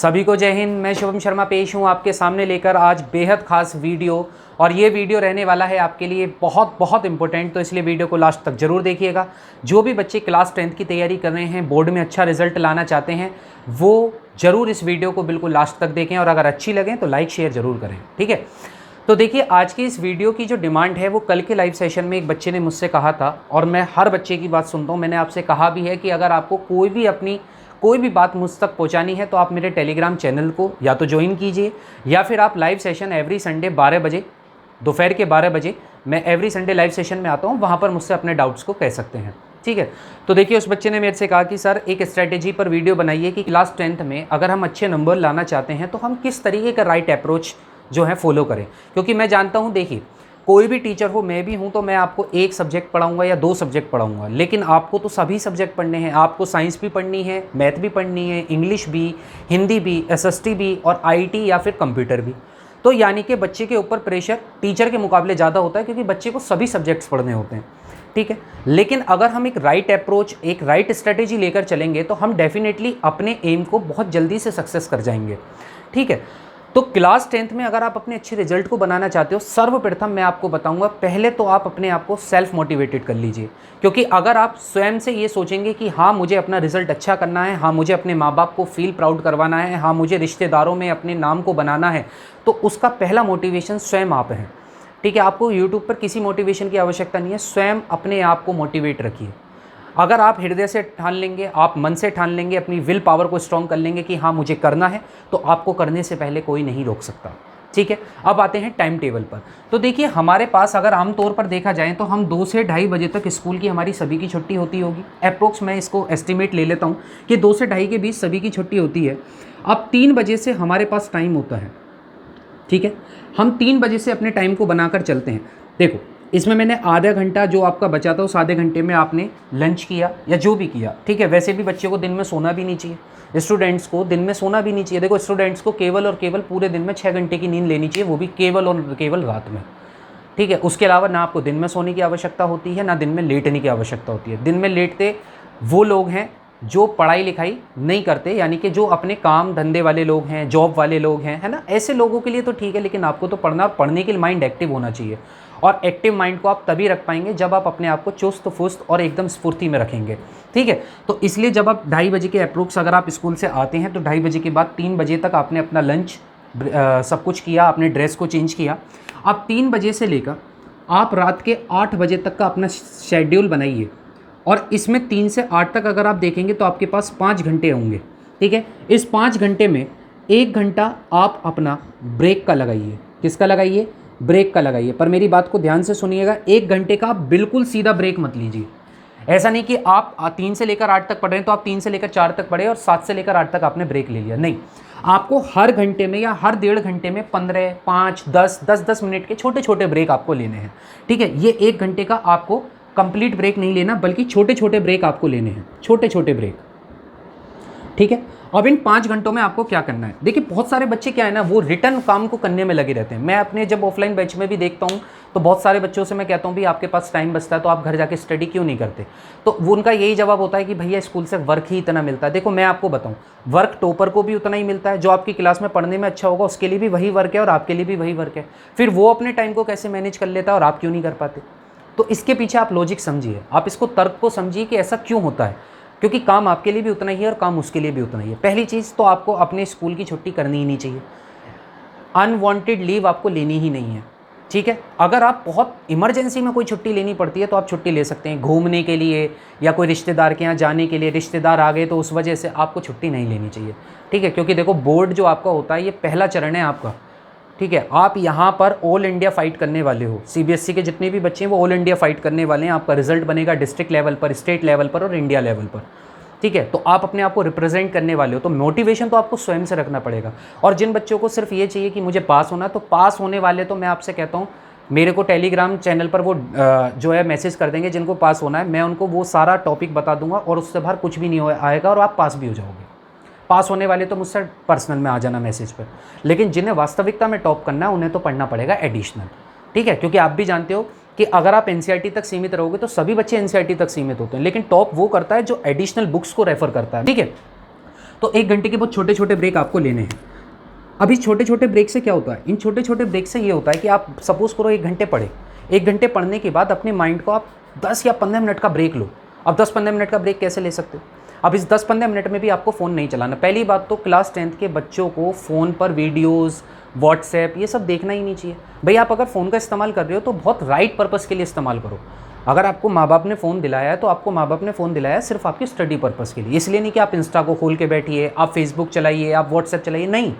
सभी को जय हिंद। मैं शुभम शर्मा पेश हूँ आपके सामने लेकर आज बेहद खास वीडियो। और ये वीडियो रहने वाला है आपके लिए बहुत बहुत इंपॉर्टेंट, तो इसलिए वीडियो को लास्ट तक जरूर देखिएगा। जो भी बच्चे क्लास 10th की तैयारी कर रहे हैं, बोर्ड में अच्छा रिजल्ट लाना चाहते हैं, वो जरूर इस वीडियो को बिल्कुल लास्ट तक देखें और अगर अच्छी लगे तो लाइक शेयर जरूर करें, ठीक है। तो देखिए, आज की इस वीडियो की जो डिमांड है वो कल के लाइव सेशन में एक बच्चे ने मुझसे कहा था, और मैं हर बच्चे की बात सुनता हूँ। मैंने आपसे कहा भी है कि अगर आपको कोई भी बात मुझ तक पहुंचानी है तो आप मेरे टेलीग्राम चैनल को या तो ज्वाइन कीजिए, या फिर आप लाइव सेशन एवरी संडे 12 बजे, दोपहर के 12 बजे मैं एवरी संडे लाइव सेशन में आता हूँ, वहाँ पर मुझसे अपने डाउट्स को कह सकते हैं, ठीक है। तो देखिए, उस बच्चे ने मेरे से कहा कि सर एक स्ट्रैटेजी पर वीडियो बनाइए कि क्लास 10th में अगर हम अच्छे नंबर लाना चाहते हैं तो हम किस तरीके का राइट अप्रोच जो है फॉलो करें। क्योंकि मैं जानता हूँ, देखिए कोई भी टीचर हो, मैं भी हूँ, तो मैं आपको एक सब्जेक्ट पढ़ाऊंगा या 2 सब्जेक्ट पढ़ाऊंगा, लेकिन आपको तो सभी सब्जेक्ट पढ़ने हैं। आपको साइंस भी पढ़नी है, मैथ भी पढ़नी है, इंग्लिश भी, हिंदी भी, एसएसटी भी और आईटी या फिर कंप्यूटर भी। तो यानी कि बच्चे के ऊपर प्रेशर टीचर के मुकाबले ज़्यादा होता है, क्योंकि बच्चे को सभी सब्जेक्ट्स पढ़ने होते हैं, ठीक है। लेकिन अगर हम एक राइट अप्रोच, एक राइट स्ट्रेटेजी लेकर चलेंगे तो हम डेफिनेटली अपने एम को बहुत जल्दी से सक्सेस कर जाएंगे, ठीक है। तो क्लास 10th में अगर आप अपने अच्छे रिजल्ट को बनाना चाहते हो, सर्वप्रथम मैं आपको बताऊंगा, पहले तो आप अपने आप को सेल्फ मोटिवेटेड कर लीजिए। क्योंकि अगर आप स्वयं से ये सोचेंगे कि हाँ मुझे अपना रिजल्ट अच्छा करना है, हाँ मुझे अपने माँ बाप को फील प्राउड करवाना है, हाँ मुझे रिश्तेदारों में अपने नाम को बनाना है, तो उसका पहला मोटिवेशन स्वयं आप हैं, ठीक है। आपको यूट्यूब पर किसी मोटिवेशन की आवश्यकता नहीं है, स्वयं अपने आप को मोटिवेट रखिए। अगर आप हृदय से ठान लेंगे, आप मन से ठान लेंगे, अपनी विल पावर को स्ट्रॉन्ग कर लेंगे कि हाँ मुझे करना है, तो आपको करने से पहले कोई नहीं रोक सकता, ठीक है। अब आते हैं टाइम टेबल पर। तो देखिए, हमारे पास अगर आमतौर पर देखा जाए तो हम 2 से 2:30 बजे तक स्कूल की हमारी सभी की छुट्टी होती होगी। अप्रोक्स मैं इसको एस्टिमेट ले लेता हूँ कि 2 से 2:30 के बीच सभी की छुट्टी होती है। अब 3 बजे से हमारे पास टाइम होता है, ठीक है। हम 3 बजे से अपने टाइम को बनाकर चलते हैं। देखो, इसमें मैंने आधा घंटा जो आपका बचा था, उस आधे घंटे में आपने लंच किया या जो भी किया, ठीक है। वैसे भी बच्चों को दिन में सोना भी नहीं चाहिए, स्टूडेंट्स को दिन में सोना भी नहीं चाहिए। देखो, स्टूडेंट्स को केवल और केवल पूरे दिन में 6 घंटे की नींद लेनी चाहिए, वो भी केवल और केवल रात में, ठीक है। उसके अलावा ना आपको दिन में सोने की आवश्यकता होती है, ना दिन में लेटने की आवश्यकता होती है। दिन में लेटते वो लोग हैं जो पढ़ाई लिखाई नहीं करते, यानी कि जो अपने काम धंधे वाले लोग हैं, जॉब वाले लोग हैं, है ना। ऐसे लोगों के लिए तो ठीक है, लेकिन आपको तो पढ़ना, और पढ़ने के लिए माइंड एक्टिव होना चाहिए। और एक्टिव माइंड को आप तभी रख पाएंगे जब आप अपने आप को चुस्त फुस्त और एकदम स्फूर्ति में रखेंगे, ठीक है। तो इसलिए जब आप 2:30 बजे के अप्रोक्स अगर आप स्कूल से आते हैं तो 2:30 बजे के बाद 3 बजे तक आपने अपना लंच सब कुछ किया, अपने ड्रेस को चेंज किया। अब 3 बजे से लेकर आप रात के 8 बजे तक का अपना शेड्यूल बनाइए, और इसमें 3 से 8 तक अगर आप देखेंगे तो आपके पास 5 घंटे होंगे, ठीक है। इस 5 घंटे में 1 घंटा आप अपना ब्रेक का लगाइए। किसका लगाइए? ब्रेक का लगाइए। पर मेरी बात को ध्यान से सुनिएगा, 1 घंटे का आप बिल्कुल सीधा ब्रेक मत लीजिए। ऐसा नहीं कि आप 3 से लेकर 8 तक पढ़ रहे हैं तो आप 3 से लेकर 4 तक पढ़े और 7 से लेकर 8 तक आपने ब्रेक ले लिया, नहीं। आपको हर घंटे में या हर 1.5 घंटे में 15, 5, 10 मिनट के छोटे छोटे ब्रेक आपको लेने हैं, ठीक है। ये 1 घंटे का आपको कंप्लीट ब्रेक नहीं लेना, बल्कि छोटे छोटे ब्रेक आपको लेने हैं, छोटे छोटे ब्रेक, ठीक है। अब इन 5 घंटों में आपको क्या करना है? देखिए, बहुत सारे बच्चे क्या है ना, वो रिटर्न काम को करने में लगे रहते हैं। मैं अपने जब ऑफलाइन बैच में भी देखता हूँ तो बहुत सारे बच्चों से मैं कहता हूँ, भी आपके पास टाइम बचता है तो आप घर जाके स्टडी क्यों नहीं करते? तो वो उनका यही जवाब होता है कि भैया स्कूल से वर्क ही इतना मिलता है। देखो, मैं आपको बताऊँ, वर्क टॉपर को भी उतना ही मिलता है, जो आपकी क्लास में पढ़ने में अच्छा होगा उसके लिए भी वही वर्क है और आपके लिए भी वही वर्क है। फिर वो अपने टाइम को कैसे मैनेज कर लेता है और आप क्यों नहीं कर पाते? तो इसके पीछे आप लॉजिक समझिए, आप इसको तर्क को समझिए कि ऐसा क्यों होता है। क्योंकि काम आपके लिए भी उतना ही है और काम उसके लिए भी उतना ही है। पहली चीज़ तो आपको अपने स्कूल की छुट्टी करनी ही नहीं चाहिए, अनवांटेड लीव आपको लेनी ही नहीं है, ठीक है। अगर आप बहुत इमरजेंसी में कोई छुट्टी लेनी पड़ती है तो आप छुट्टी ले सकते हैं, घूमने के लिए या कोई रिश्तेदार के यहाँ जाने के लिए। रिश्तेदार आ गए तो उस वजह से आपको छुट्टी नहीं लेनी चाहिए, ठीक है। क्योंकि देखो, बोर्ड जो आपका होता है ये पहला चरण है आपका, ठीक है। आप यहाँ पर ऑल इंडिया फाइट करने वाले हो। सीबीएसई के जितने भी बच्चे हैं वो ऑल इंडिया फाइट करने वाले हैं। आपका रिजल्ट बनेगा डिस्ट्रिक्ट लेवल पर, स्टेट लेवल पर और इंडिया लेवल पर, ठीक है। तो आप अपने आप को रिप्रेजेंट करने वाले हो, तो मोटिवेशन तो आपको स्वयं से रखना पड़ेगा। और जिन बच्चों को सिर्फ ये चाहिए कि मुझे पास होना है, तो पास होने वाले तो मैं आपसे कहता हूँ, मेरे को टेलीग्राम चैनल पर वो जो है मैसेज कर देंगे जिनको पास होना है, मैं उनको वो सारा टॉपिक बता दूंगा और उससे बाहर कुछ भी नहीं आएगा और आप पास भी हो जाओगे। पास होने वाले तो मुझसे पर्सनल में आ जाना मैसेज पर, लेकिन जिन्हें वास्तविकता में टॉप करना है उन्हें तो पढ़ना पड़ेगा एडिशनल, ठीक है। क्योंकि आप भी जानते हो कि अगर आप एनसीईआरटी तक सीमित रहोगे तो सभी बच्चे एनसीईआरटी तक सीमित होते हैं, लेकिन टॉप वो करता है जो एडिशनल बुक्स को रेफर करता है, ठीक है। तो 1 घंटे के बहुत छोटे छोटे ब्रेक आपको लेने हैं। अब इस छोटे छोटे ब्रेक से क्या होता है, इन छोटे छोटे ब्रेक से ये होता है कि आप सपोज़ करो 1 घंटे पढ़े, 1 घंटे पढ़ने के बाद अपने माइंड को आप 10 या 15 मिनट का ब्रेक लो। अब 10-15 मिनट का ब्रेक कैसे ले सकते हो? अब इस 10-15 मिनट में भी आपको फ़ोन नहीं चलाना। पहली बात तो क्लास 10th के बच्चों को फ़ोन पर वीडियोज़, व्हाट्सएप ये सब देखना ही नहीं चाहिए। भाई आप अगर फ़ोन का इस्तेमाल कर रहे हो तो बहुत राइट पर्पज़ के लिए इस्तेमाल करो। अगर आपको माँ बाप ने फ़ोन दिलाया है तो आपको माँ बाप ने फ़ोन दिलाया है सिर्फ आपकी स्टडी पर्पज़ के लिए, इसलिए नहीं कि आप इंस्टा को खोल के बैठिए, आप फेसबुक चलाइए, आप व्हाट्सएप चलाइए, नहीं,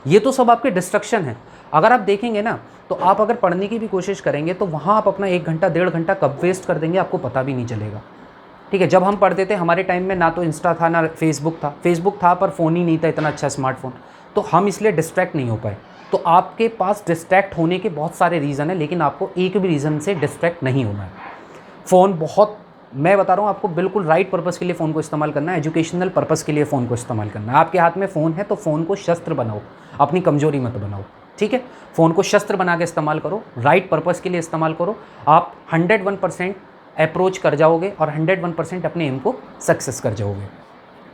ये तो सब आपके डिस्ट्रक्शन है। अगर आप देखेंगे ना तो आप अगर पढ़ने की भी कोशिश करेंगे तो वहाँ आप अपना 1 घंटा 1.5 घंटा कब वेस्ट कर देंगे आपको पता भी नहीं चलेगा। ठीक है, जब हम पढ़ते थे हमारे टाइम में ना तो इंस्टा था ना फेसबुक था पर फ़ोन ही नहीं था इतना अच्छा स्मार्टफोन, तो हम इसलिए डिस्ट्रैक्ट नहीं हो पाए। तो आपके पास डिस्ट्रैक्ट होने के बहुत सारे रीज़न है, लेकिन आपको एक भी रीज़न से डिस्ट्रैक्ट नहीं होना है। फ़ोन बहुत, मैं बता रहा हूँ आपको, बिल्कुल राइट पर्पज़ के लिए फ़ोन को इस्तेमाल करना है, एजुकेशनल पर्पज़ के लिए फ़ोन को इस्तेमाल करना है। आपके हाथ में फ़ोन है तो फ़ोन को शस्त्र बनाओ, अपनी कमज़ोरी मत बनाओ। ठीक है, फ़ोन को शस्त्र बना के इस्तेमाल करो, राइट पर्पज़ के लिए इस्तेमाल करो, आप 101% अप्रोच कर जाओगे और 101% अपने एम को सक्सेस कर जाओगे।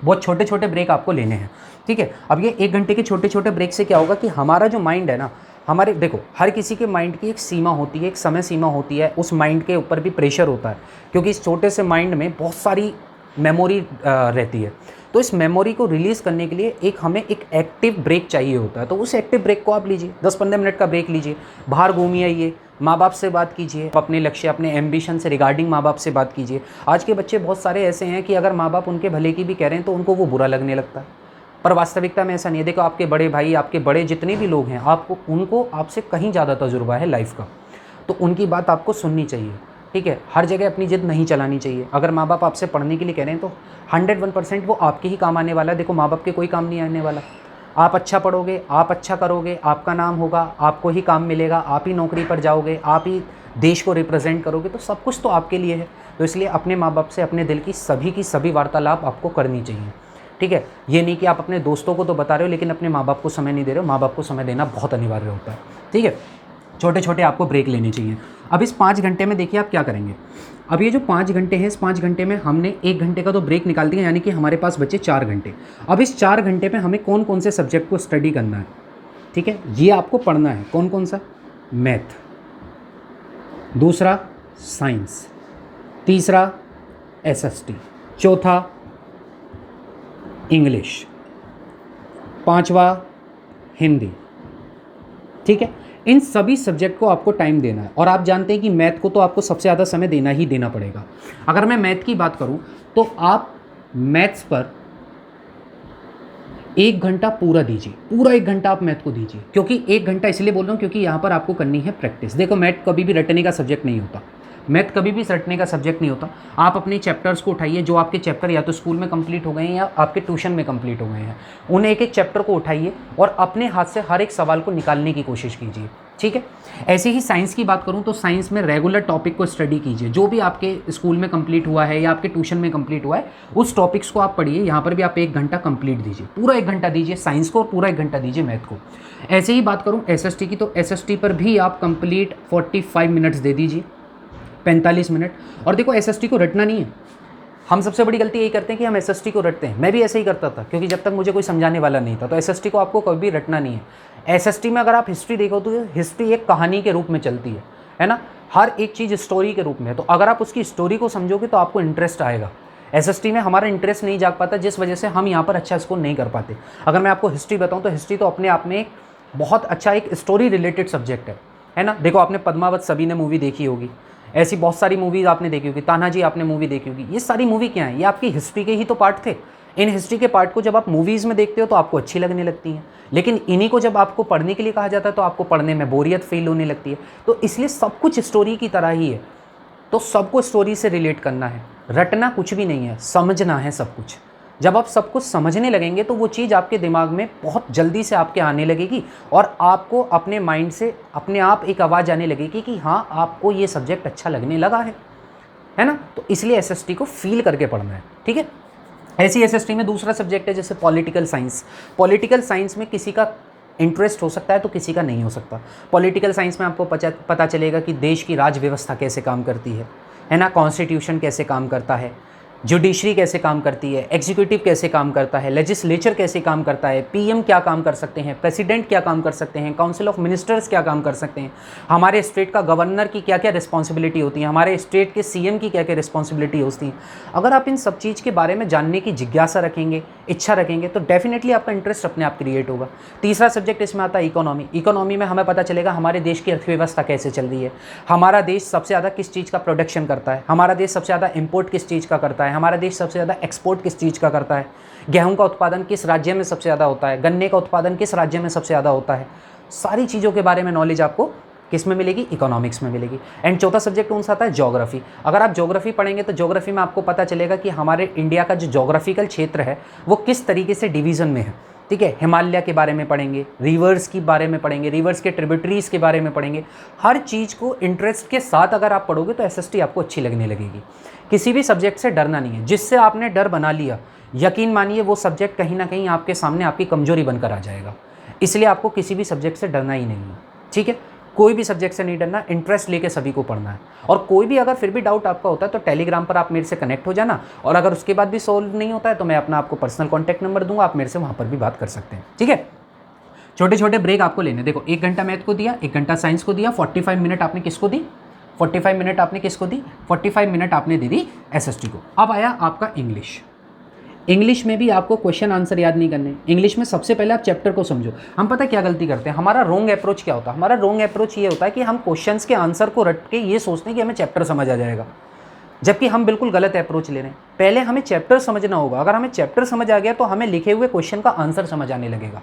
बहुत छोटे छोटे ब्रेक आपको लेने हैं। ठीक है, अब ये 1 घंटे के छोटे छोटे ब्रेक से क्या होगा कि हमारा जो माइंड है ना, हमारे देखो हर किसी के माइंड की एक सीमा होती है, एक समय सीमा होती है, उस माइंड के ऊपर भी प्रेशर होता है क्योंकि इस छोटे से माइंड में बहुत सारी मेमोरी रहती है। तो इस मेमोरी को रिलीज़ करने के लिए हमें एक एक्टिव ब्रेक चाहिए होता है। तो उस एक्टिव ब्रेक को आप लीजिए, 10-15 मिनट का ब्रेक लीजिए, बाहर घूमिए आइए, माँ बाप से बात कीजिए, अपने लक्ष्य अपने एम्बिशन से रिगार्डिंग माँ बाप से बात कीजिए। आज के बच्चे बहुत सारे ऐसे हैं कि अगर माँ बाप उनके भले की भी कह रहे हैं तो उनको वो बुरा लगने लगता है, पर वास्तविकता में ऐसा नहीं है। देखो आपके बड़े भाई, आपके बड़े जितने भी लोग हैं, उनको आपसे कहीं ज़्यादा तजुर्बा है लाइफ का, तो उनकी बात आपको सुननी चाहिए। ठीक है, हर जगह अपनी जिद नहीं चलानी चाहिए। अगर माँ बाप आपसे पढ़ने के लिए कह रहे हैं तो 101% वो आपके ही काम आने वाला है। देखो माँ बाप के कोई काम नहीं आने वाला। आप अच्छा पढ़ोगे, आप अच्छा करोगे, आपका नाम होगा, आपको ही काम मिलेगा, आप ही नौकरी पर जाओगे, आप ही देश को रिप्रेजेंट करोगे, तो सब कुछ तो आपके लिए है। तो इसलिए अपने माँ बाप से अपने दिल की सभी वार्तालाप आपको करनी चाहिए। ठीक है, ये नहीं कि आप अपने दोस्तों को तो बता रहे हो लेकिन अपने माँ बाप को समय नहीं दे रहे हो। माँ बाप को समय देना बहुत अनिवार्य होता है। ठीक है, छोटे छोटे आपको ब्रेक लेने चाहिए। अब इस 5 घंटे में देखिए आप क्या करेंगे। अब ये जो 5 घंटे हैं, इस 5 घंटे में हमने 1 घंटे का तो ब्रेक निकाल दिया, यानी कि हमारे पास बचे 4 घंटे। अब इस 4 घंटे में हमें कौन कौन से सब्जेक्ट को स्टडी करना है, ठीक है, ये आपको पढ़ना है। कौन कौन सा? मैथ, दूसरा साइंस, तीसरा एसएसटी, चौथा इंग्लिश, पांचवा हिंदी। ठीक है, इन सभी सब्जेक्ट को आपको टाइम देना है। और आप जानते हैं कि मैथ को तो आपको सबसे ज़्यादा समय देना ही देना पड़ेगा। अगर मैं मैथ की बात करूं तो आप मैथ्स पर 1 घंटा पूरा दीजिए, पूरा 1 घंटा आप मैथ को दीजिए। क्योंकि 1 घंटा इसलिए बोल रहा हूँ क्योंकि यहाँ पर आपको करनी है प्रैक्टिस। देखो मैथ कभी भी रटने का सब्जेक्ट नहीं होता, मैथ कभी भी रटने का सब्जेक्ट नहीं होता। आप अपने चैप्टर्स को उठाइए, जो आपके चैप्टर या तो स्कूल में कंप्लीट हो गए हैं या आपके ट्यूशन में कंप्लीट हो गए हैं, उन एक एक चैप्टर को उठाइए और अपने हाथ से हर एक सवाल को निकालने की कोशिश कीजिए। ठीक है, ऐसे ही साइंस की बात करूं तो साइंस में रेगुलर टॉपिक को स्टडी कीजिए। जो भी आपके स्कूल में कंप्लीट हुआ है या आपके ट्यूशन में कंप्लीट हुआ है उस टॉपिक्स को आप पढ़िए। यहाँ पर भी आप 1 घंटा कंप्लीट दीजिए, पूरा 1 घंटा दीजिए साइंस को और पूरा 1 घंटा दीजिए मैथ को। ऐसे ही बात करूँ एसएसटी की, तो एसएसटी पर भी आप कंप्लीट 45 मिनट्स दे दीजिए, 45 मिनट। और देखो एसएसटी को रटना नहीं है। हम सबसे बड़ी गलती यही करते हैं कि हम एसएसटी को रटते हैं। मैं भी ऐसे ही करता था क्योंकि जब तक मुझे कोई समझाने वाला नहीं था। तो एसएसटी को आपको कभी रटना नहीं है। एसएसटी में अगर आप हिस्ट्री देखो तो हिस्ट्री एक कहानी के रूप में चलती है ना, हर एक चीज़ स्टोरी के रूप में। तो अगर आप उसकी स्टोरी को समझोगे तो आपको इंटरेस्ट आएगा। एसएसटी में हमारा इंटरेस्ट नहीं जाग पाता, जिस वजह से हम यहाँ पर अच्छा स्कोर नहीं कर पाते। अगर मैं आपको हिस्ट्री बताऊँ तो हिस्ट्री तो अपने आप में बहुत अच्छा एक स्टोरी रिलेटेड सब्जेक्ट है ना। देखो आपने पद्मावत सभी ने मूवी देखी होगी, ऐसी बहुत सारी मूवीज़ आपने देखी होगी, तानाजी आपने मूवी देखी होगी। ये सारी मूवी क्या है? ये आपकी हिस्ट्री के ही तो पार्ट थे। इन हिस्ट्री के पार्ट को जब आप मूवीज़ में देखते हो तो आपको अच्छी लगने लगती हैं, लेकिन इन्हीं को जब आपको पढ़ने के लिए कहा जाता है तो आपको पढ़ने में बोरियत फील होने लगती है। तो इसलिए सब कुछ स्टोरी की तरह ही है, तो सबको स्टोरी से रिलेट करना है। रटना कुछ भी नहीं है, समझना है सब कुछ। जब आप सब कुछ समझने लगेंगे तो वो चीज़ आपके दिमाग में बहुत जल्दी से आपके आने लगेगी और आपको अपने माइंड से अपने आप एक आवाज़ आने लगेगी कि हाँ आपको ये सब्जेक्ट अच्छा लगने लगा है ना। तो इसलिए एसएसटी को फील करके पढ़ना है। ठीक है, ऐसी एसएसटी में दूसरा सब्जेक्ट है जैसे पॉलिटिकल साइंस। पॉलिटिकल साइंस में किसी का इंटरेस्ट हो सकता है तो किसी का नहीं हो सकता। पॉलिटिकल साइंस में आपको पता चलेगा कि देश की राज व्यवस्था कैसे काम करती है ना, कॉन्स्टिट्यूशन कैसे काम करता है, जुडिशरी कैसे काम करती है, एग्जीक्यूटिव कैसे काम करता है, लेजिस्लेचर कैसे काम करता है, पीएम क्या काम कर सकते हैं, प्रेसिडेंट क्या काम कर सकते हैं, काउंसिल ऑफ मिनिस्टर्स क्या काम कर सकते हैं, हमारे स्टेट का गवर्नर की क्या क्या रिस्पॉन्सिबिलिटी होती है, हमारे स्टेट के सीएम की क्या क्या रिस्पॉन्सिबिलिटी होती है। अगर आप इन सब चीज़ के बारे में जानने की जिज्ञासा रखेंगे, इच्छा रखेंगे, तो डेफिनेटली आपका इंटरेस्ट अपने आप क्रिएट होगा। तीसरा सब्जेक्ट इसमें आता है इकोनॉमी। इकोनॉमी में हमें पता चलेगा हमारे देश की अर्थव्यवस्था कैसे चल रही है, हमारा देश सबसे ज़्यादा किस चीज़ का प्रोडक्शन करता है, हमारा देश सबसे ज़्यादा इंपोर्ट किस चीज़ का करता है, हमारा देश सबसे ज़्यादा एक्सपोर्ट किस चीज़ का करता है, गेहूं का उत्पादन किस राज्य में सबसे ज़्यादा होता है, गन्ने का उत्पादन किस राज्य में सबसे ज़्यादा होता है। सारी चीज़ों के बारे में नॉलेज आपको किस में मिलेगी, इकोनॉमिक्स में मिलेगी। एंड चौथा सब्जेक्ट कौन सा आता है, ज्योग्राफी। अगर आप ज्योग्राफी पढ़ेंगे तो ज्योग्राफी में आपको पता चलेगा कि हमारे इंडिया का जो ज्योग्राफिकल क्षेत्र है वो किस तरीके से डिवीज़न में है। ठीक है, हिमालय के बारे में पढ़ेंगे, रिवर्स के बारे में पढ़ेंगे, रिवर्स के ट्रिब्यूटरीज के बारे में पढ़ेंगे। हर चीज़ को इंटरेस्ट के साथ अगर आप पढ़ोगे तो एसएसटी आपको अच्छी लगने लगेगी। किसी भी सब्जेक्ट से डरना नहीं है। जिससे आपने डर बना लिया, यकीन मानिए वो सब्जेक्ट कहीं ना कहीं आपके सामने आपकी कमजोरी बनकर आ जाएगा। इसलिए आपको किसी भी सब्जेक्ट से डरना ही नहीं है। ठीक है, कोई भी सब्जेक्ट से नहीं डरना, इंटरेस्ट लेके सभी को पढ़ना है। और कोई भी अगर फिर भी डाउट आपका होता है तो टेलीग्राम पर आप मेरे से कनेक्ट हो जाना, और अगर उसके बाद भी सोल्व नहीं होता है तो मैं अपना आपको पर्सनल कॉन्टैक्ट नंबर दूंगा, आप मेरे से वहाँ पर भी बात कर सकते हैं। ठीक है, छोटे छोटे ब्रेक आपको लेने। देखो 1 घंटा मैथ को दिया, 1 घंटा साइंस को दिया, 45 मिनट आपने किसको दी, 45 मिनट आपने किसको दी, 45 मिनट आपने दे दी एसएसटी को। अब आया आपका इंग्लिश। इंग्लिश में भी आपको क्वेश्चन आंसर याद नहीं करने। इंग्लिश में सबसे पहले आप चैप्टर को समझो। हम पता क्या गलती करते हैं, हमारा रॉन्ग अप्रोच क्या होता है, हमारा रॉन्ग अप्रोच ये होता है कि हम क्वेश्चंस के आंसर को रट के ये सोचते हैं कि हमें चैप्टर समझ आ जाएगा, जबकि हम बिल्कुल गलत अप्रोच ले रहे हैं। पहले हमें चैप्टर समझना होगा। अगर हमें चैप्टर समझ आ गया तो हमें लिखे हुए क्वेश्चन का आंसर समझ आने लगेगा।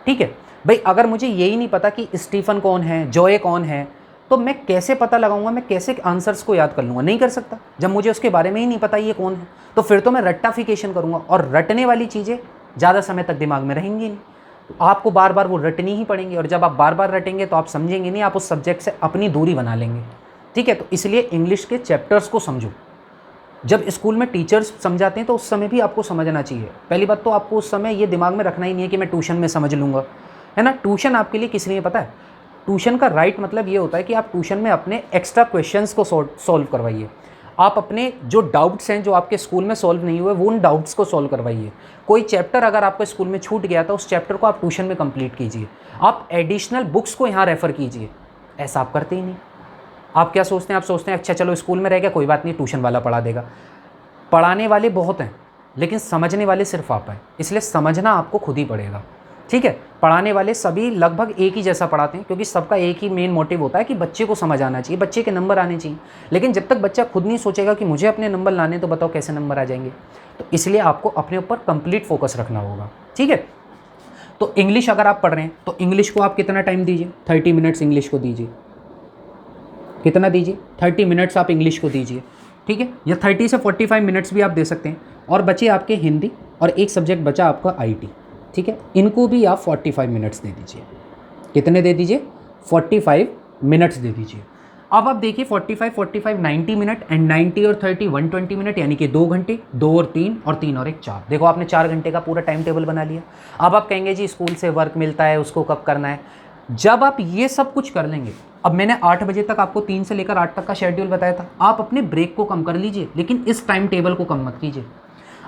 ठीक है भाई, अगर मुझे यही नहीं पता कि स्टीफन कौन है, जॉय कौन है, तो मैं कैसे पता लगाऊंगा, मैं कैसे आंसर्स को याद कर लूँगा, नहीं कर सकता। जब मुझे उसके बारे में ही नहीं पता ये कौन है, तो फिर तो मैं रट्टाफिकेशन करूँगा, और रटने वाली चीज़ें ज़्यादा समय तक दिमाग में रहेंगी नहीं। तो आपको बार बार वो रटनी ही पड़ेंगी, और जब आप बार बार रटेंगे तो आप समझेंगे नहीं, आप उस सब्जेक्ट से अपनी दूरी बना लेंगे। ठीक है, तो इसलिए इंग्लिश के चैप्टर्स को समझो। जब स्कूल में टीचर्स समझाते हैं तो उस समय भी आपको समझना चाहिए। पहली बात तो आपको उस समय ये दिमाग में रखना ही नहीं है कि मैं ट्यूशन में समझ लूँगा, है ना। ट्यूशन आपके लिए किस लिए पता है, ट्यूशन का राइट मतलब ये होता है कि आप ट्यूशन में अपने एक्स्ट्रा क्वेश्चंस को सॉल्व करवाइए। आप अपने जो डाउट्स हैं जो आपके स्कूल में सॉल्व नहीं हुए, वो उन डाउट्स को सॉल्व करवाइए। कोई चैप्टर अगर आपको स्कूल में छूट गया था, उस चैप्टर को आप ट्यूशन में कंप्लीट कीजिए। आप एडिशनल बुक्स को यहाँ रेफ़र कीजिए। ऐसा आप करते ही नहीं। आप क्या सोचते हैं, आप सोचते हैं अच्छा चलो स्कूल में रह गया कोई बात नहीं, ट्यूशन वाला पढ़ा देगा। पढ़ाने वाले बहुत हैं लेकिन समझने वाले सिर्फ आप हैं, इसलिए समझना आपको खुद ही पड़ेगा। ठीक है, पढ़ाने वाले सभी लगभग एक ही जैसा पढ़ाते हैं, क्योंकि सबका एक ही मेन मोटिव होता है कि बच्चे को समझ आना चाहिए, बच्चे के नंबर आने चाहिए। लेकिन जब तक बच्चा खुद नहीं सोचेगा कि मुझे अपने नंबर लाने, तो बताओ कैसे नंबर आ जाएंगे। तो इसलिए आपको अपने ऊपर कंप्लीट फोकस रखना होगा। ठीक है, तो इंग्लिश अगर आप पढ़ रहे हैं तो इंग्लिश को आप कितना टाइम दीजिए, 30 मिनट्स इंग्लिश को दीजिए। कितना दीजिए, 30 मिनट्स आप इंग्लिश को दीजिए। ठीक है, या 30 से 45 मिनट्स भी आप दे सकते हैं। और बचे आपके हिंदी, और एक सब्जेक्ट बचा आपका आईटी। ठीक है, इनको भी आप 45 मिनट्स दे दीजिए। कितने दे दीजिए, 45 मिनट्स दे दीजिए। अब आप देखिए 45 90 मिनट, एंड 90 और 30 120 मिनट, यानी कि 2 घंटे, 2 और 3 और 3 और 1 4। देखो आपने 4 घंटे का पूरा टाइम टेबल बना लिया। अब आप कहेंगे जी स्कूल से वर्क मिलता है उसको कब करना है। जब आप ये सब कुछ कर लेंगे, अब मैंने 8 बजे तक आपको 3 से लेकर 8 तक का शेड्यूल बताया था, आप अपने ब्रेक को कम कर लीजिए, लेकिन इस टाइम टेबल को कम मत कीजिए।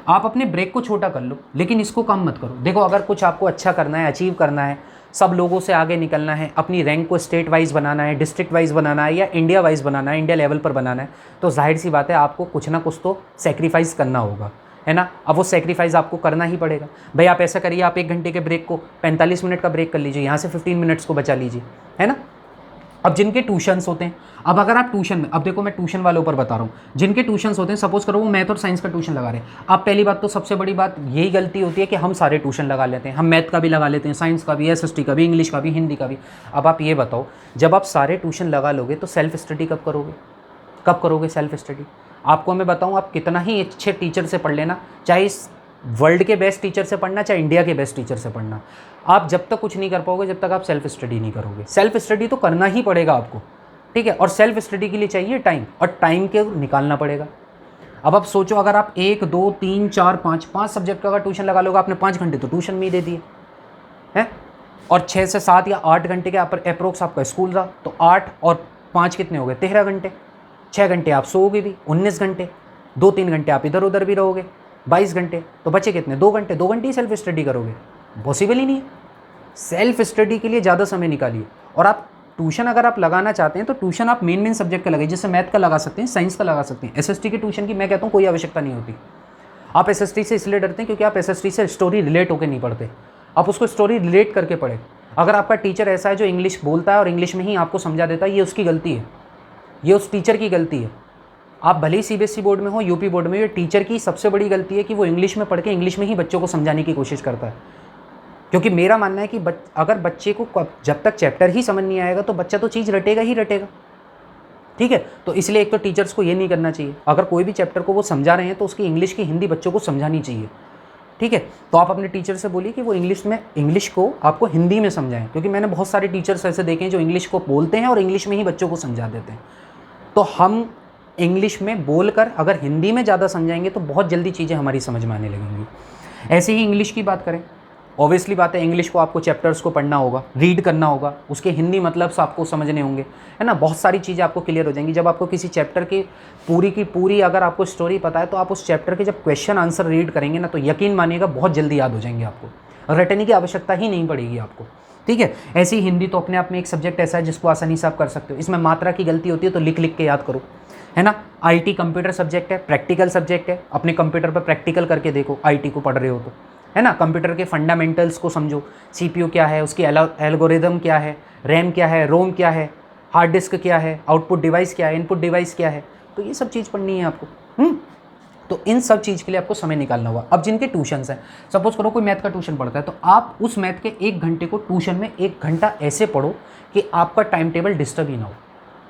आप अपने ब्रेक को छोटा कर लो, लेकिन इसको कम मत करो। देखो अगर कुछ आपको अच्छा करना है, अचीव करना है, सब लोगों से आगे निकलना है, अपनी रैंक को स्टेट वाइज बनाना है, डिस्ट्रिक्ट वाइज बनाना है, या इंडिया वाइज बनाना है, इंडिया लेवल पर बनाना है, तो जाहिर सी बात है आपको कुछ ना कुछ तो सेक्रीफाइस करना होगा, है ना। अब वो सेक्रीफाइस आपको करना ही पड़ेगा। भाई आप ऐसा करिए, आप 1 घंटे के ब्रेक को 45 मिनट का ब्रेक कर लीजिए, यहाँ से 15 मिनट्स को बचा लीजिए, है ना। अब जिनके ट्यूशन्स होते हैं, अब अगर आप ट्यूशन में, अब देखो मैं ट्यूशन वालों पर बता रहा हूँ, जिनके ट्यूशन्स होते हैं, सपोज करो वो मैथ और साइंस का ट्यूशन लगा रहे हैं। अब पहली बात तो सबसे बड़ी बात यही गलती होती है कि हम सारे ट्यूशन लगा लेते हैं, हम मैथ का भी लगा लेते हैं, साइंस का भी, एसएसटी का भी, इंग्लिश का भी, हिंदी का भी। अब आप ये बताओ, जब आप सारे ट्यूशन लगा लोगे तो सेल्फ स्टडी कब करोगे, कब करोगे सेल्फ स्टडी। आपको मैं बताऊँ, आप कितना ही अच्छे टीचर से पढ़ लेना, चाहे इस वर्ल्ड के बेस्ट टीचर से पढ़ना, चाहे इंडिया के बेस्ट टीचर से पढ़ना, आप जब तक कुछ नहीं कर पाओगे जब तक आप सेल्फ स्टडी नहीं करोगे। सेल्फ स्टडी तो करना ही पड़ेगा आपको, ठीक है। और सेल्फ स्टडी के लिए चाहिए टाइम, और टाइम के निकालना पड़ेगा। अब आप सोचो, अगर आप 1 2 3 4 5 सब्जेक्ट का अगर ट्यूशन लगा लोगे, आपने 5 घंटे तो ट्यूशन में ही दे दिए हैं, और 6 से 7 या 8 घंटे के अप्रोक्स आपका स्कूल रहा, तो 8 और 5 कितने हो गए, 13 घंटे। 6 घंटे आप सोओगे भी, 19 घंटे। 2-3 घंटे आप इधर उधर भी रहोगे, 22 घंटे, तो बचे कितने? 2 घंटे। 2 घंटे ही सेल्फ स्टडी करोगे? पॉसिबल ही नहीं है। सेल्फ स्टडी के लिए ज़्यादा समय निकालिए। और आप ट्यूशन अगर आप लगाना चाहते हैं तो ट्यूशन आप मेन सब्जेक्ट का लगाइए, जैसे मैथ का लगा सकते हैं, साइंस का लगा सकते हैं। एसएसटी की ट्यूशन की मैं कहता हूँ कोई आवश्यकता नहीं होती। आप एसएसटी से इसलिए डरते हैं क्योंकि आप एसएसटी से स्टोरी रिलेट होकर नहीं पढ़ते, आप उसको स्टोरी रिलेट करके पढ़े। अगर आपका टीचर ऐसा है जो इंग्लिश बोलता है और इंग्लिश में ही आपको समझा देता है, ये उसकी गलती है, ये उस टीचर की गलती है। आप भले ही सीबीएसई बोर्ड में हो, यूपी बोर्ड में, ये टीचर की सबसे बड़ी गलती है कि वो इंग्लिश में पढ़ के इंग्लिश में ही बच्चों को समझाने की कोशिश करता है। क्योंकि मेरा मानना है कि अगर बच्चे को जब तक चैप्टर ही समझ नहीं आएगा तो बच्चा तो चीज़ रटेगा ही रटेगा। ठीक है, तो इसलिए एक तो टीचर्स को ये नहीं करना चाहिए। अगर कोई भी चैप्टर को वो समझा रहे हैं तो उसकी इंग्लिश की हिंदी बच्चों को समझानी चाहिए। ठीक है, तो आप अपने टीचर से बोलिए कि वो इंग्लिश को आपको हिंदी में समझाएं, क्योंकि मैंने बहुत सारे टीचर्स ऐसे देखे हैं जो इंग्लिश को बोलते हैं और इंग्लिश में ही बच्चों को समझा देते हैं। तो हम इंग्लिश में बोलकर अगर हिंदी में ज़्यादा समझाएंगे तो बहुत जल्दी चीज़ें हमारी समझ में आने लगेंगी। ऐसे ही इंग्लिश की बात करें, ऑब्वियसली बात है, इंग्लिश को आपको चैप्टर्स को पढ़ना होगा, रीड करना होगा, उसके हिंदी मतलब से आपको समझने होंगे, है ना। बहुत सारी चीज़ें आपको क्लियर हो जाएंगी जब आपको किसी चैप्टर की पूरी अगर आपको स्टोरी पता है तो आप उस चैप्टर के जब क्वेश्चन आंसर रीड करेंगे ना तो यकीन मानिएगा बहुत जल्दी याद हो जाएंगे आपको, रटने की आवश्यकता ही नहीं पड़ेगी आपको। ठीक है, ऐसी हिंदी तो अपने आप में एक सब्जेक्ट ऐसा है जिसको आसानी से आप कर सकते हो। इसमें मात्रा की गलती होती है तो लिख लिख के याद करो, है ना। आईटी कंप्यूटर सब्जेक्ट है, प्रैक्टिकल सब्जेक्ट है, अपने कंप्यूटर पर प्रैक्टिकल करके देखो, आईटी को पढ़ रहे हो तो, है ना। कंप्यूटर के फंडामेंटल्स को समझो, सीपीयू क्या है, उसकी एल्गोरिदम क्या है, रैम क्या है, रोम क्या है, हार्ड डिस्क क्या है, आउटपुट डिवाइस क्या है, इनपुट डिवाइस क्या है, तो ये सब चीज़ पढ़नी है आपको। तो इन सब चीज़ के लिए आपको समय निकालना होगा। अब जिनके ट्यूशन्स हैं, सपोज करो कोई मैथ का ट्यूशन पढ़ता है, तो आप उस मैथ के 1 घंटे को ट्यूशन में 1 घंटा ऐसे पढ़ो कि आपका टाइम टेबल डिस्टर्ब ही ना हो।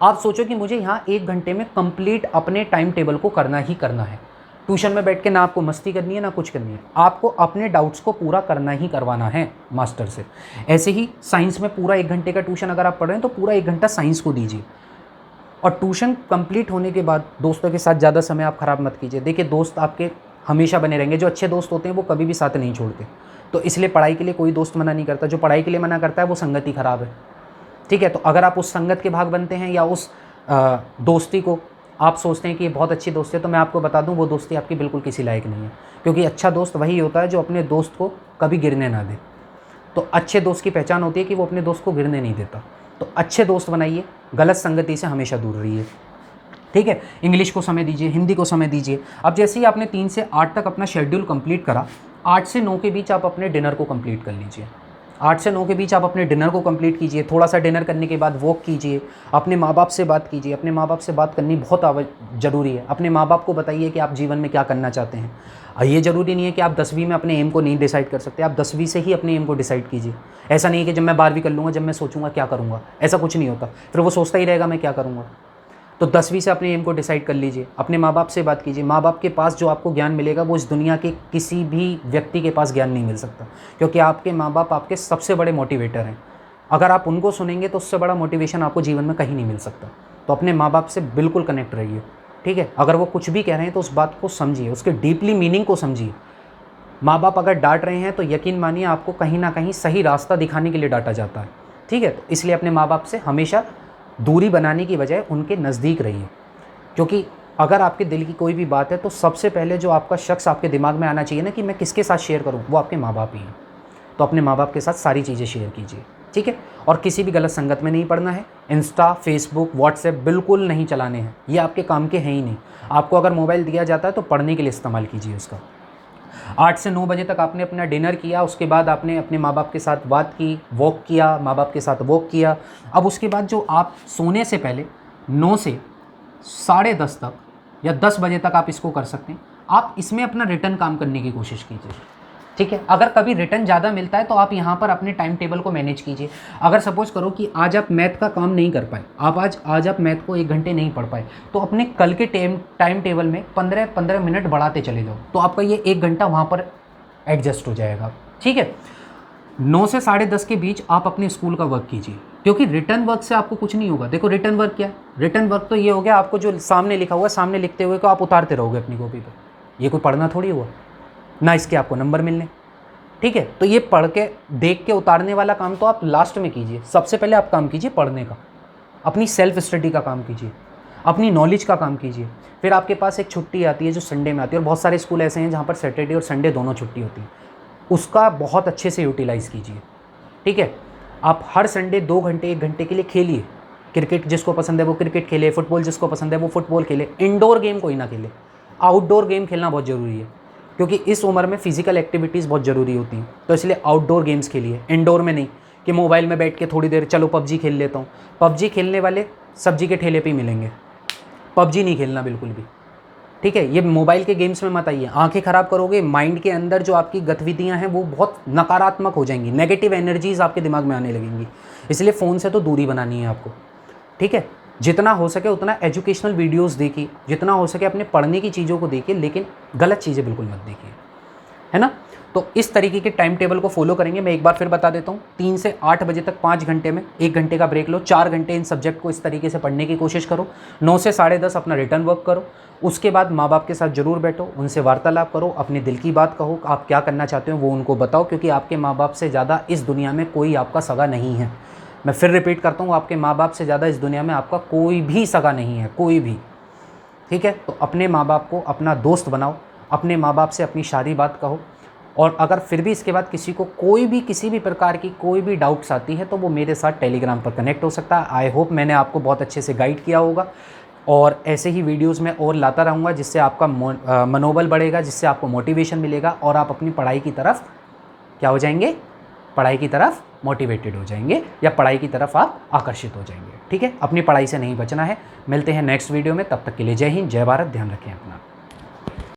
आप सोचो कि मुझे यहाँ 1 घंटे में कंप्लीट अपने टाइम टेबल को करना ही करना है। ट्यूशन में बैठ के ना आपको मस्ती करनी है ना कुछ करनी है, आपको अपने डाउट्स को पूरा करना ही करवाना है मास्टर से। ऐसे ही साइंस में पूरा 1 घंटे का ट्यूशन अगर आप पढ़ रहे हैं तो पूरा 1 घंटा साइंस को दीजिए। और ट्यूशन कंप्लीट होने के बाद दोस्तों के साथ ज़्यादा समय आप ख़राब मत कीजिए। देखिए, दोस्त आपके हमेशा बने रहेंगे, जो अच्छे दोस्त होते हैं वो कभी भी साथ नहीं छोड़ते। तो इसलिए पढ़ाई के लिए कोई दोस्त मना नहीं करता, जो पढ़ाई के लिए मना करता है वो संगति ख़राब है। ठीक है, तो अगर आप उस संगत के भाग बनते हैं या उस दोस्ती को आप सोचते हैं कि ये बहुत अच्छी दोस्ती है, तो मैं आपको बता दूं वो दोस्ती आपकी बिल्कुल किसी लायक नहीं है। क्योंकि अच्छा दोस्त वही होता है जो अपने दोस्त को कभी गिरने ना दे। तो अच्छे दोस्त की पहचान होती है कि वो अपने दोस्त को गिरने नहीं देता। तो अच्छे दोस्त बनाइए, गलत संगति से हमेशा दूर रहिए। ठीक है, इंग्लिश को समय दीजिए, हिंदी को समय दीजिए। अब जैसे ही आपने 3 से 8 तक अपना शेड्यूल कंप्लीट करा, 8 से 9 के बीच आप अपने डिनर को कंप्लीट कर लीजिए। 8 से 9 के बीच आप अपने डिनर को कंप्लीट कीजिए। थोड़ा सा डिनर करने के बाद वॉक कीजिए, अपने माँ बाप से बात कीजिए। अपने माँ बाप से बात करनी बहुत ज़रूरी है। अपने माँ बाप को बताइए कि आप जीवन में क्या करना चाहते हैं। ये ज़रूरी नहीं है कि आप 10वीं में अपने एम को नहीं डिसाइड कर सकते, आप 10वीं से ही अपने एम को डिसाइड कीजिए। ऐसा नहीं है कि जब मैं 12वीं कर लूँगा जब मैं सोचूंगा क्या करूँगा, ऐसा कुछ नहीं होता। फिर वो सोचता ही रहेगा मैं क्या करूँगा। तो 10वीं से अपने एम को डिसाइड कर लीजिए। अपने माँ बाप से बात कीजिए। माँ बाप के पास जो आपको ज्ञान मिलेगा वो इस दुनिया के किसी भी व्यक्ति के पास ज्ञान नहीं मिल सकता, क्योंकि आपके माँ बाप आपके सबसे बड़े मोटिवेटर हैं। अगर आप उनको सुनेंगे तो उससे बड़ा मोटिवेशन आपको जीवन में कहीं नहीं मिल सकता। तो अपने माँ बाप से बिल्कुल कनेक्ट रहिए। ठीक है, अगर वो कुछ भी कह रहे हैं तो उस बात को समझिए, उसके डीपली मीनिंग को समझिए। माँ बाप अगर डांट रहे हैं तो यकीन मानिए आपको कहीं ना कहीं सही रास्ता दिखाने के लिए डांटा जाता है। ठीक है, तो इसलिए अपने माँ बाप से हमेशा दूरी बनाने की बजाय उनके नज़दीक रहिए। क्योंकि अगर आपके दिल की कोई भी बात है तो सबसे पहले जो आपका शख्स आपके दिमाग में आना चाहिए ना कि मैं किसके साथ शेयर करूं, वो आपके माँ बाप ही हैं। तो अपने माँ बाप के साथ सारी चीज़ें शेयर कीजिए। ठीक है, और किसी भी गलत संगत में नहीं पड़ना है। इंस्टा, फेसबुक, व्हाट्सएप बिल्कुल नहीं चलाने हैं, ये आपके काम के हैं ही नहीं। आपको अगर मोबाइल दिया जाता है तो पढ़ने के लिए इस्तेमाल कीजिए उसका। 8 से 9 बजे तक आपने अपना डिनर किया, उसके बाद आपने अपने माँ बाप के साथ बात की, वॉक किया, माँ बाप के साथ वॉक किया। अब उसके बाद जो आप सोने से पहले 9 से 10:30 तक या 10 बजे तक आप इसको कर सकते हैं। आप इसमें अपना रिटर्न काम करने की कोशिश कीजिए। ठीक है, अगर कभी रिटर्न ज़्यादा मिलता है तो आप यहाँ पर अपने टाइम टेबल को मैनेज कीजिए। अगर सपोज करो कि आज आप मैथ का काम नहीं कर पाए, आप आज आप मैथ को 1 घंटे नहीं पढ़ पाए, तो अपने कल के टाइम टेबल में 15-15 मिनट बढ़ाते चले जाओ, तो आपका ये 1 घंटा वहाँ पर एडजस्ट हो जाएगा। ठीक है, 9 से 10:30 के बीच आप अपने स्कूल का वर्क कीजिए, क्योंकि रिटर्न वर्क से आपको कुछ नहीं होगा। देखो रिटर्न वर्क क्या है? रिटर्न वर्क तो ये हो गया, आपको जो सामने लिखा हुआ है सामने लिखते हुए को आप उतारते रहोगे अपनी कॉपी पर, ये कोई पढ़ना थोड़ी हुआ ना, इसके आपको नंबर मिलने। ठीक है, तो ये पढ़ के देख के उतारने वाला काम तो आप लास्ट में कीजिए। सबसे पहले आप काम कीजिए पढ़ने का, अपनी सेल्फ स्टडी का काम कीजिए। अपनी नॉलेज का काम कीजिए। फिर आपके पास एक छुट्टी आती है जो संडे में आती है, और बहुत सारे स्कूल ऐसे हैं जहाँ पर सैटरडे और संडे दोनों छुट्टी होती है, उसका बहुत अच्छे से यूटिलाइज़ कीजिए। ठीक है, आप हर संडे 2 घंटे 1 घंटे के लिए खेलिए। क्रिकेट जिसको पसंद है वो क्रिकेट खेले, फुटबॉल जिसको पसंद है वो फुटबॉल खेले। इंडोर गेम कोई ना खेले, आउटडोर गेम खेलना बहुत ज़रूरी है, क्योंकि इस उम्र में फिजिकल एक्टिविटीज़ बहुत ज़रूरी होती हैं। तो इसलिए आउटडोर गेम्स खेलिए, इंडोर में नहीं कि मोबाइल में बैठ के थोड़ी देर चलो पबजी खेल लेता हूँ। पबजी खेलने वाले सब्जी के ठेले पे ही मिलेंगे, पबजी नहीं खेलना बिल्कुल भी। ठीक है, ये मोबाइल के गेम्स में मत आइए, आंखें ख़राब करोगे, माइंड के अंदर जो आपकी गतिविधियां हैं वो बहुत नकारात्मक हो जाएंगी, नेगेटिव एनर्जीज आपके दिमाग में आने लगेंगी। इसलिए फ़ोन से तो दूरी बनानी है आपको। ठीक है, जितना हो सके उतना एजुकेशनल वीडियोस देखिए, जितना हो सके अपने पढ़ने की चीज़ों को देखिए, लेकिन गलत चीज़ें बिल्कुल मत देखिए, है ना। तो इस तरीके के टाइम टेबल को फॉलो करेंगे। मैं एक बार फिर बता देता हूँ, 3 से 8 बजे तक 5 घंटे में 1 घंटे का ब्रेक लो, 4 घंटे इन सब्जेक्ट को इस तरीके से पढ़ने की कोशिश करो। 9 से 10:30 अपना रिटर्न वर्क करो। उसके बाद माँ बाप के साथ ज़रूर बैठो, उनसे वार्तालाप करो, अपने दिल की बात कहो, आप क्या करना चाहते हो वो उनको बताओ, क्योंकि आपके माँ बाप से ज़्यादा इस दुनिया में कोई आपका सगा नहीं है। मैं फिर रिपीट करता हूँ, आपके माँ बाप से ज़्यादा इस दुनिया में आपका कोई भी सगा नहीं है, कोई भी। ठीक है, तो अपने माँ बाप को अपना दोस्त बनाओ, अपने माँ बाप से अपनी सारी बात कहो। और अगर फिर भी इसके बाद किसी को कोई भी किसी भी प्रकार की कोई भी डाउट्स आती है तो वो मेरे साथ टेलीग्राम पर कनेक्ट हो सकता है। आई होप मैंने आपको बहुत अच्छे से गाइड किया होगा, और ऐसे ही वीडियोस मैं और लाता रहूँगा, जिससे आपका मनोबल बढ़ेगा, जिससे आपको मोटिवेशन मिलेगा, और आप अपनी पढ़ाई की तरफ क्या हो जाएंगे, पढ़ाई की तरफ मोटिवेटेड हो जाएंगे, या पढ़ाई की तरफ आप आकर्षित हो जाएंगे। ठीक है, अपनी पढ़ाई से नहीं बचना है। मिलते हैं नेक्स्ट वीडियो में, तब तक के लिए जय हिंद, जय भारत, ध्यान रखें अपना।